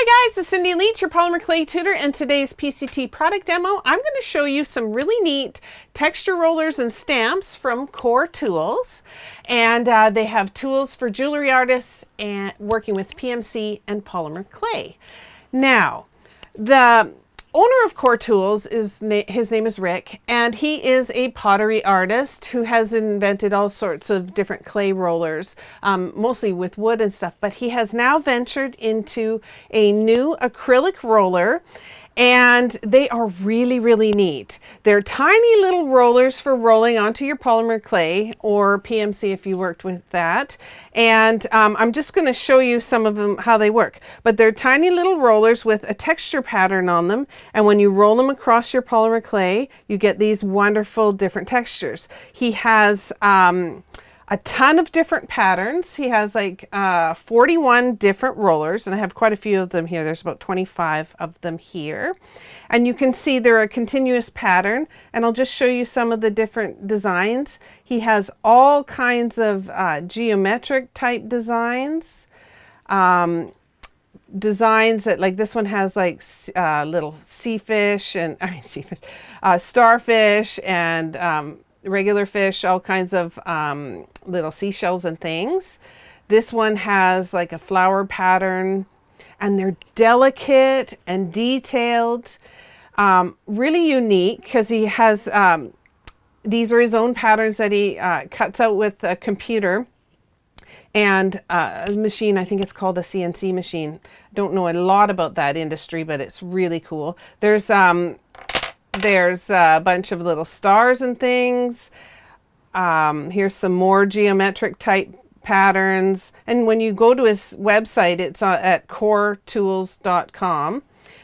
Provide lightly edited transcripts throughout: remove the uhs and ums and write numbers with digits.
Hi guys, it's Cindy Leach, your Polymer Clay tutor, and today's PCT product demo, I'm going to show you some really neat texture rollers and stamps from Kor Tools. And they have tools for jewelry artists and working with PMC and Polymer Clay. Now, the owner of Kor Tools, his name is Rick, and he is a pottery artist who has invented all sorts of different clay rollers, mostly with wood and stuff, but he has now ventured into a new acrylic roller, and they are really, really neat. They're tiny little rollers for rolling onto your polymer clay or PMC if you worked with that. And I'm just going to show you some of them, how they work. But they're tiny little rollers with a texture pattern on them. And when you roll them across your polymer clay, you get these wonderful different textures. He has a ton of different patterns. He has like 41 different rollers, and I have quite a few of them here. There's about 25 of them here. And you can see they're a continuous pattern, and I'll just show you some of the different designs. He has all kinds of geometric type designs. Designs that, like this one has like little seafish and starfish and regular fish, all kinds of little seashells and things. This one has like a flower pattern, and they're delicate and detailed, really unique because he has these are his own patterns that he cuts out with a computer and a machine. I think it's called a CNC machine. Don't know a lot about that industry, but it's really cool. There's a bunch of little stars and things. Here's some more geometric type patterns. And when you go to his website, it's at kortools.com,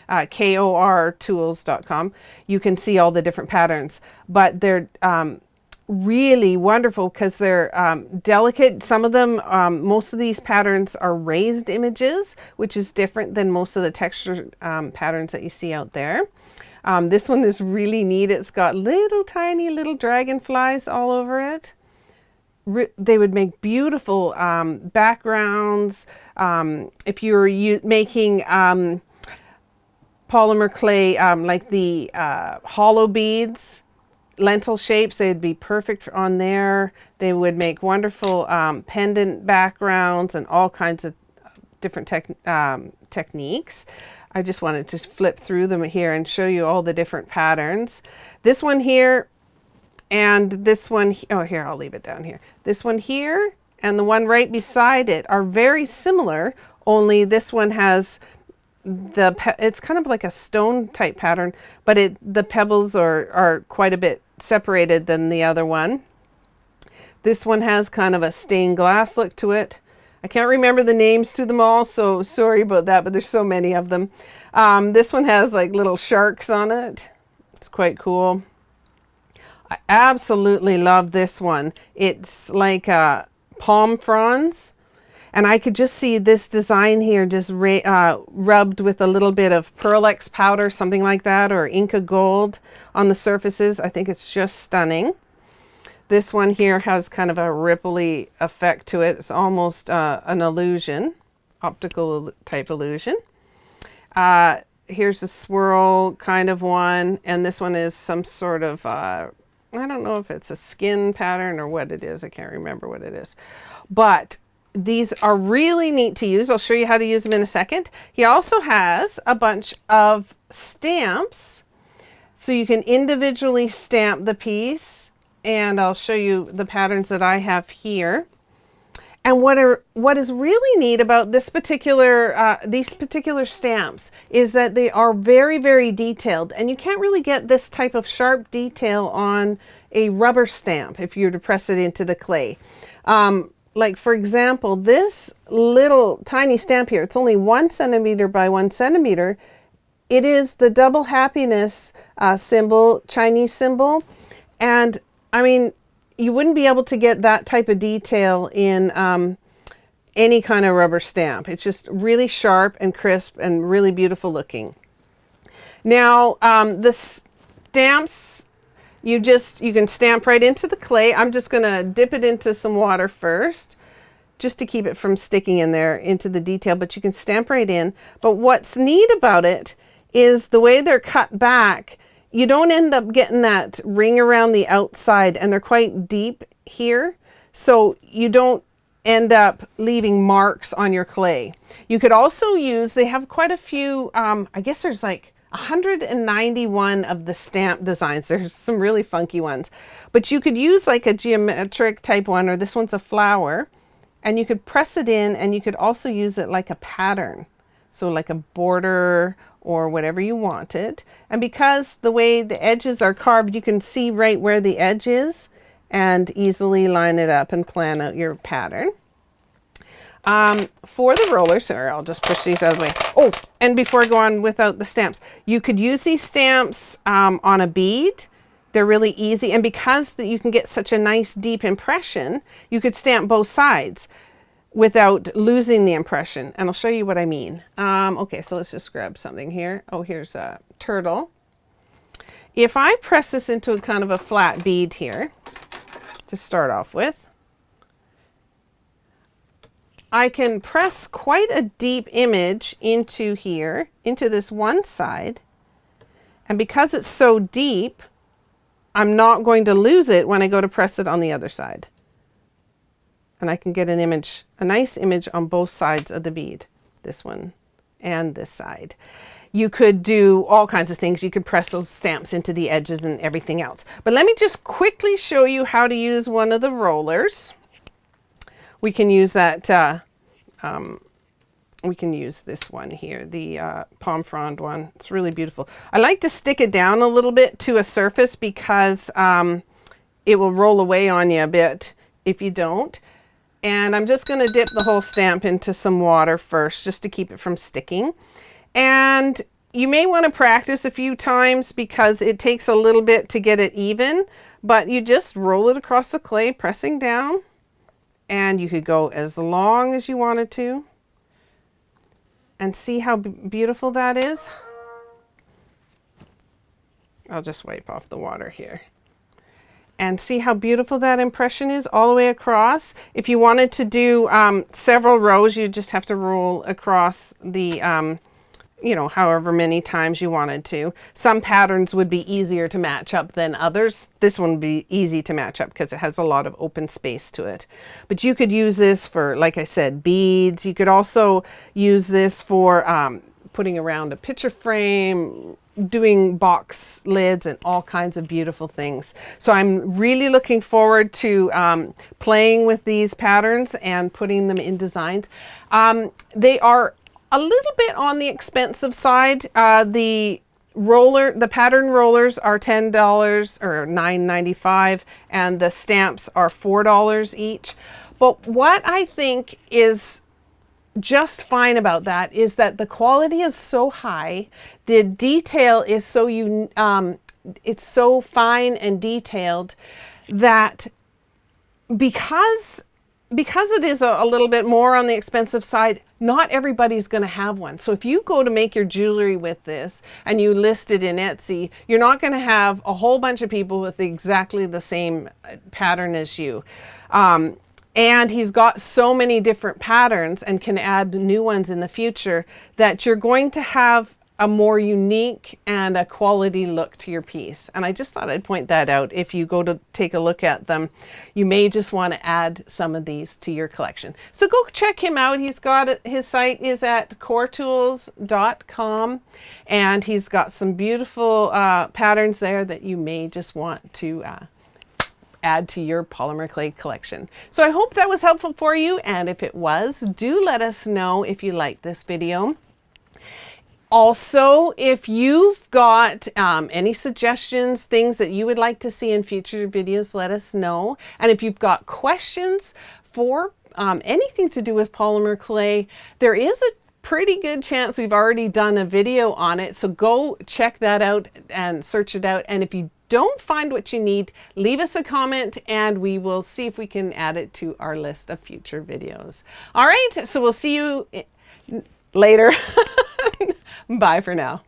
KOR-tools.com. You can see all the different patterns. But they're really wonderful because they're delicate. Some of them, most of these patterns are raised images, which is different than most of the texture patterns that you see out there. This one is really neat. It's got little tiny little dragonflies all over it. They would make beautiful backgrounds. If you're making polymer clay, like the hollow beads, lentil shapes, they'd be perfect on there. They would make wonderful pendant backgrounds and all kinds of different techniques. I just wanted to flip through them here and show you all the different patterns. This one here and this one, oh here, I'll leave it down here. This one here and the one right beside it are very similar, only this one has it's kind of like a stone type pattern, but the pebbles are quite a bit separated than the other one. This one has kind of a stained glass look to it. I can't remember the names to them all, so sorry about that, but there's so many of them. This one has like little sharks on it. It's quite cool. I absolutely love this one. It's like palm fronds, and I could just see this design here just rubbed with a little bit of Pearl-Ex powder, something like that, or Inca Gold on the surfaces. I think it's just stunning. This one here has kind of a ripply effect to it. It's almost an illusion, optical type illusion. Here's a swirl kind of one, and this one is some sort of, I don't know if it's a skin pattern or what it is. I can't remember what it is. But these are really neat to use. I'll show you how to use them in a second. He also has a bunch of stamps, so you can individually stamp the piece. And I'll show you the patterns that I have here. And what is really neat about this particular these particular stamps is that they are very, very detailed, and you can't really get this type of sharp detail on a rubber stamp if you were to press it into the clay. Like for example, this little tiny stamp here, it's only 1 centimeter by 1 centimeter. It is the double happiness symbol, Chinese symbol, and I mean, you wouldn't be able to get that type of detail in any kind of rubber stamp. It's just really sharp and crisp and really beautiful looking. Now, the stamps, you can stamp right into the clay. I'm just going to dip it into some water first just to keep it from sticking in there into the detail, but you can stamp right in. But what's neat about it is the way they're cut back, you don't end up getting that ring around the outside, and they're quite deep here, so you don't end up leaving marks on your clay. You could also use, they have quite a few, I guess there's like 191 of the stamp designs. There's some really funky ones, but you could use like a geometric type one, or this one's a flower, and you could press it in, and you could also use it like a pattern. So like a border or whatever you wanted. And because the way the edges are carved, you can see right where the edge is and easily line it up and plan out your pattern. For the rollers, or I'll just push these out of the way. Oh, and before I go on without the stamps, you could use these stamps on a bead. They're really easy, and because you can get such a nice deep impression, you could stamp both sides without losing the impression. And I'll show you what I mean. Okay, so let's just grab something here. Oh, here's a turtle. If I press this into a kind of a flat bead here, to start off with, I can press quite a deep image into here, into this one side. And because it's so deep, I'm not going to lose it when I go to press it on the other side. And I can get an image, a nice image on both sides of the bead, this one and this side. You could do all kinds of things. You could press those stamps into the edges and everything else. But let me just quickly show you how to use one of the rollers. We can use that, we can use this one here, the palm frond one. It's really beautiful. I like to stick it down a little bit to a surface because it will roll away on you a bit if you don't. And I'm just going to dip the whole stamp into some water first, just to keep it from sticking. And you may want to practice a few times because it takes a little bit to get it even, but you just roll it across the clay, pressing down, and you could go as long as you wanted to. And see how beautiful that is? I'll just wipe off the water here. And see how beautiful that impression is all the way across. If you wanted to do several rows, you just have to roll across the, you know, however many times you wanted to. Some patterns would be easier to match up than others. This one would be easy to match up because it has a lot of open space to it. But you could use this for, like I said, beads. You could also use this for putting around a picture frame, doing box lids, and all kinds of beautiful things. So I'm really looking forward to playing with these patterns and putting them in designs. They are a little bit on the expensive side. The pattern rollers are $10 or $9.95, and the stamps are $4 each. But what I think is just fine about that is that the quality is so high, the detail is so it's so fine and detailed that because it is a little bit more on the expensive side, not everybody's going to have one. So if you go to make your jewelry with this and you list it in Etsy, you're not going to have a whole bunch of people with exactly the same pattern as you. And he's got so many different patterns and can add new ones in the future that you're going to have a more unique and a quality look to your piece. And I just thought I'd point that out. If you go to take a look at them, you may just want to add some of these to your collection. So go check him out. He's got, his site is at kortools.com, and he's got some beautiful patterns there that you may just want to add to your polymer clay collection. So I hope that was helpful for you, and if it was, do let us know if you liked this video. Also, if you've got any suggestions, things that you would like to see in future videos, let us know. And if you've got questions for anything to do with polymer clay, there is a pretty good chance we've already done a video on it. So go check that out and search it out. And if you don't find what you need, leave us a comment and we will see if we can add it to our list of future videos. All right, so we'll see you later. Bye for now.